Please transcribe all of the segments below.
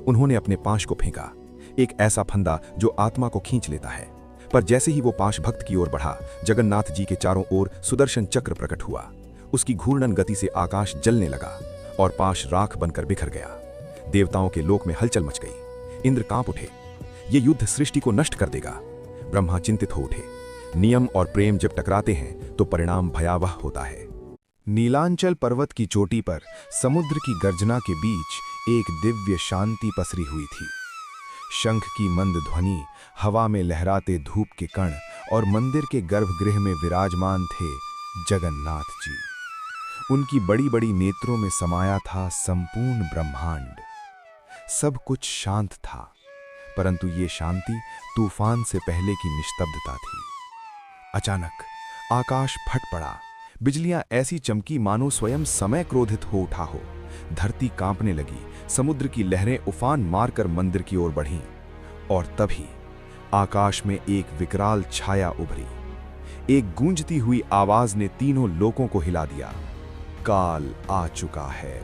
उन्होंने अपने पाश को फेंका, एक ऐसा फंदा जो आत्मा को खींच लेता है। पर जैसे ही वो पाश भक्त की ओर बढ़ा, जगन्नाथ जी के चारों ओर सुदर्शन चक्र प्रकट हुआ। उसकी घूर्णन गति से आकाश जलने लगा और पाश राख बनकर बिखर गया। देवताओं के लोक में हलचल मच गई। इंद्र कांप उठे, ये युद्ध सृष्टि को नष्ट कर देगा। ब्रह्मा चिंतित हो उठे। नियम और प्रेम जब टकराते हैं तो परिणाम भयावह होता है। नीलांचल पर्वत की चोटी पर समुद्र की गर्जना के बीच एक दिव्य शांति पसरी हुई थी। शंख की मंद ध्वनि, हवा में लहराते धूप के कण और मंदिर के गर्भगृह में विराजमान थे जगन्नाथ जी। उनकी बड़ी बड़ी नेत्रों में समाया था संपूर्ण ब्रह्मांड। सब कुछ शांत था, परंतु ये शांति तूफान से पहले की निस्तब्धता थी। अचानक आकाश फट पड़ा। बिजलियां ऐसी चमकी मानो स्वयं समय क्रोधित हो उठा हो। धरती कांपने लगी, समुद्र की लहरें उफान मारकर मंदिर की ओर बढ़ीं। और तभी आकाश में एक विकराल छाया उभरी। एक गूंजती हुई आवाज ने तीनों लोकों को हिला दिया। काल आ चुका है।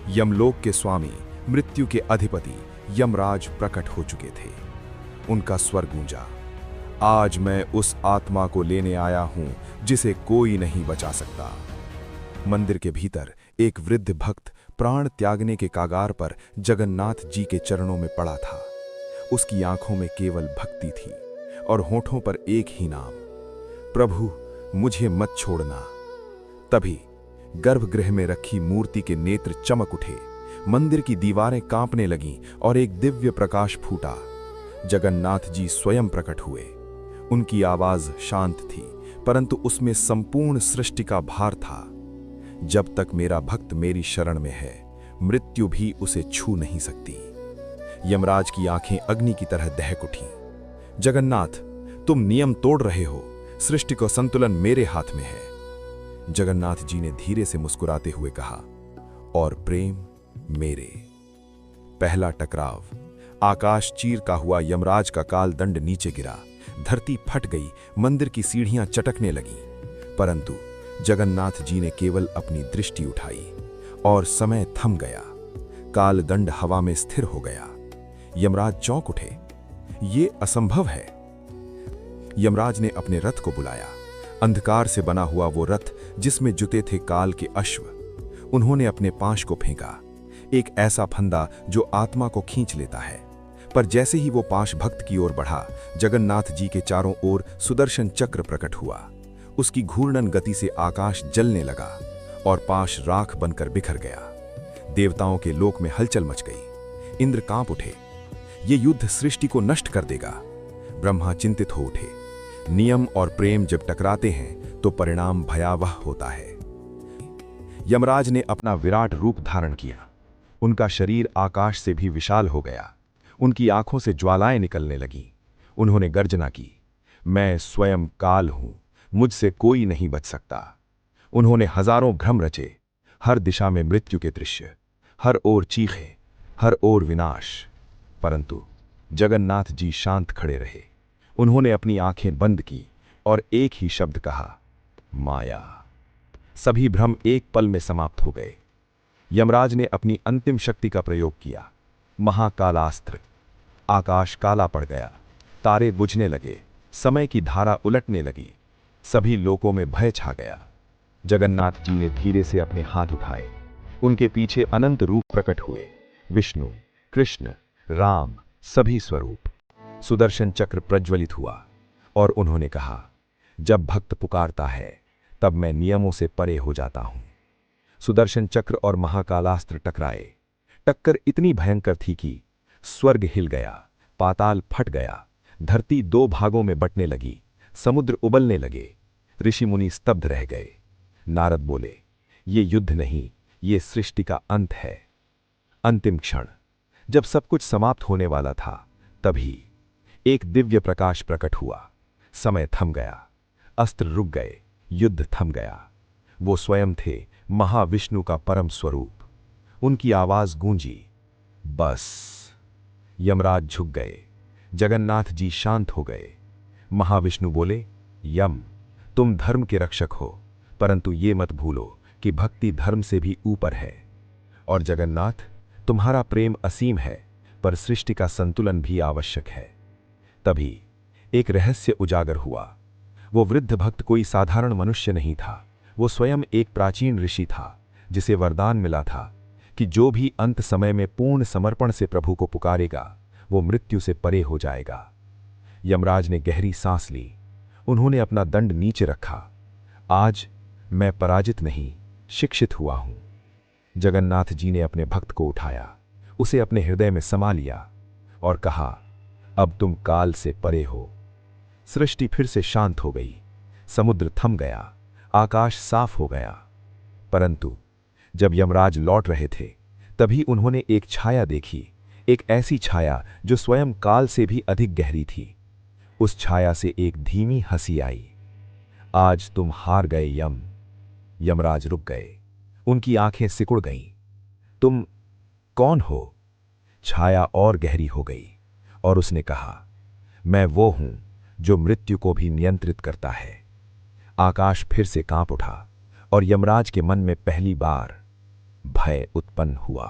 यमलोक के स्वामी, मृत्यु के अधिपति यमराज प्रकट हो चुके थे। उनका स्वर गूंजा, आज मैं उस आत्मा को लेने आया हूं जिसे कोई नहीं बचा सकता। मंदिर के भीतर एक वृद्ध भक्त प्राण त्यागने के कागार पर जगन्नाथ जी के चरणों में पड़ा था। उसकी आंखों में केवल भक्ति थी और होठों पर एक ही नाम, प्रभु मुझे मत छोड़ना। तभी गर्भगृह में रखी मूर्ति के नेत्र चमक उठे, मंदिर की दीवारें कांपने लगीं और एक दिव्य प्रकाश फूटा। जगन्नाथ जी स्वयं प्रकट हुए। उनकी आवाज शांत थी, परंतु उसमें संपूर्ण सृष्टि का भार था। जब तक मेरा भक्त मेरी शरण में है, मृत्यु भी उसे छू नहीं सकती। यमराज की आंखें अग्नि की तरह दहक उठीं। जगन्नाथ, तुम नियम तोड़ रहे हो, सृष्टि का संतुलन मेरे हाथ में है। जगन्नाथ जी ने धीरे से मुस्कुराते हुए कहा, और प्रेम मेरे। पहला टकराव। आकाश चीर का हुआ यमराज का काल दंड नीचे गिरा। धरती फट गई, मंदिर की सीढ़ियां चटकने लगीं। परंतु जगन्नाथ जी ने केवल अपनी दृष्टि उठाई और समय थम गया। काल दंड हवा में स्थिर हो गया। यमराज चौंक उठे, ये असंभव है। यमराज ने अपने रथ को बुलाया, अंधकार से बना हुआ वो रथ जिसमें जुते थे काल के अश्व। उन्होंने अपने पाश को फेंका, एक ऐसा फंदा जो आत्मा को खींच लेता है। पर जैसे ही वो पाश भक्त की ओर बढ़ा, जगन्नाथ जी के चारों ओर सुदर्शन चक्र प्रकट हुआ। उसकी घूर्णन गति से आकाश जलने लगा और पाश राख बनकर बिखर गया। देवताओं के लोक में हलचल मच गई। इंद्र कांप उठे, ये युद्ध सृष्टि को नष्ट कर देगा। ब्रह्मा चिंतित हो उठे। नियम और प्रेम जब टकराते हैं तो परिणाम भयावह होता है। यमराज ने अपना विराट रूप धारण किया। उनका शरीर आकाश से भी विशाल हो गया। उनकी आंखों से ज्वालाएं निकलने लगीं। उन्होंने गर्जना की, मैं स्वयं काल हूं, मुझसे कोई नहीं बच सकता। उन्होंने हजारों भ्रम रचे, हर दिशा में मृत्यु के दृश्य, हर ओर चीखें, हर ओर विनाश। परंतु जगन्नाथ जी शांत खड़े रहे। उन्होंने अपनी आंखें बंद की और एक ही शब्द कहा, माया। सभी भ्रम एक पल में समाप्त हो गए। यमराज ने अपनी अंतिम शक्ति का प्रयोग किया, महाकालास्त्र। आकाश काला पड़ गया, तारे बुझने लगे, समय की धारा उलटने लगी। सभी लोकों में भय छा गया। जगन्नाथ जी ने धीरे से अपने हाथ उठाए। उनके पीछे अनंत रूप प्रकट हुए, विष्णु, कृष्ण, राम, सभी स्वरूप। सुदर्शन चक्र प्रज्वलित हुआ और उन्होंने कहा, जब भक्त पुकारता है तब मैं नियमों से परे हो जाता हूं। सुदर्शन चक्र और महाकालास्त्र टकराए। टक्कर इतनी भयंकर थी कि स्वर्ग हिल गया, पाताल फट गया, धरती दो भागों में बंटने लगी, समुद्र उबलने लगे। ऋषि मुनि स्तब्ध रह गए। नारद बोले, ये युद्ध नहीं, ये सृष्टि का अंत है। अंतिम क्षण, जब सब कुछ समाप्त होने वाला था, तभी एक दिव्य प्रकाश प्रकट हुआ। समय थम गया, अस्त्र रुक गए, युद्ध थम गया। वो स्वयं थे महाविष्णु का परम स्वरूप। उनकी आवाज गूंजी, बस। यमराज झुक गए, जगन्नाथ जी शांत हो गए। महाविष्णु बोले, यम, तुम धर्म के रक्षक हो, परंतु ये मत भूलो कि भक्ति धर्म से भी ऊपर है। और जगन्नाथ, तुम्हारा प्रेम असीम है, पर सृष्टि का संतुलन भी आवश्यक है। तभी एक रहस्य उजागर हुआ। वो वृद्ध भक्त कोई साधारण मनुष्य नहीं था, वो स्वयं एक प्राचीन ऋषि था, जिसे वरदान मिला था कि जो भी अंत समय में पूर्ण समर्पण से प्रभु को पुकारेगा, वो मृत्यु से परे हो जाएगा। यमराज ने गहरी सांस ली। उन्होंने अपना दंड नीचे रखा। आज मैं पराजित नहीं, शिक्षित हुआ हूं। जगन्नाथ जी ने अपने भक्त को उठाया, उसे अपने हृदय में समा लिया और कहा, अब तुम काल से परे हो। सृष्टि फिर से शांत हो गई, समुद्र थम गया, आकाश साफ हो गया। परंतु जब यमराज लौट रहे थे, तभी उन्होंने एक छाया देखी, एक ऐसी छाया जो स्वयं काल से भी अधिक गहरी थी। उस छाया से एक धीमी हंसी आई। आज तुम हार गए यम। यमराज रुक गए, उनकी आंखें सिकुड़ गईं। तुम कौन हो? छाया और गहरी हो गई और उसने कहा, मैं वो हूं जो मृत्यु को भी नियंत्रित करता है। आकाश फिर से कांप उठा और यमराज के मन में पहली बार भय उत्पन्न हुआ।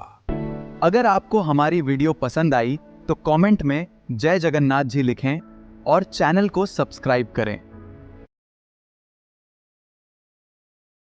अगर आपको हमारी वीडियो पसंद आई तो कमेंट में जय जगन्नाथ जी लिखें और चैनल को सब्सक्राइब करें।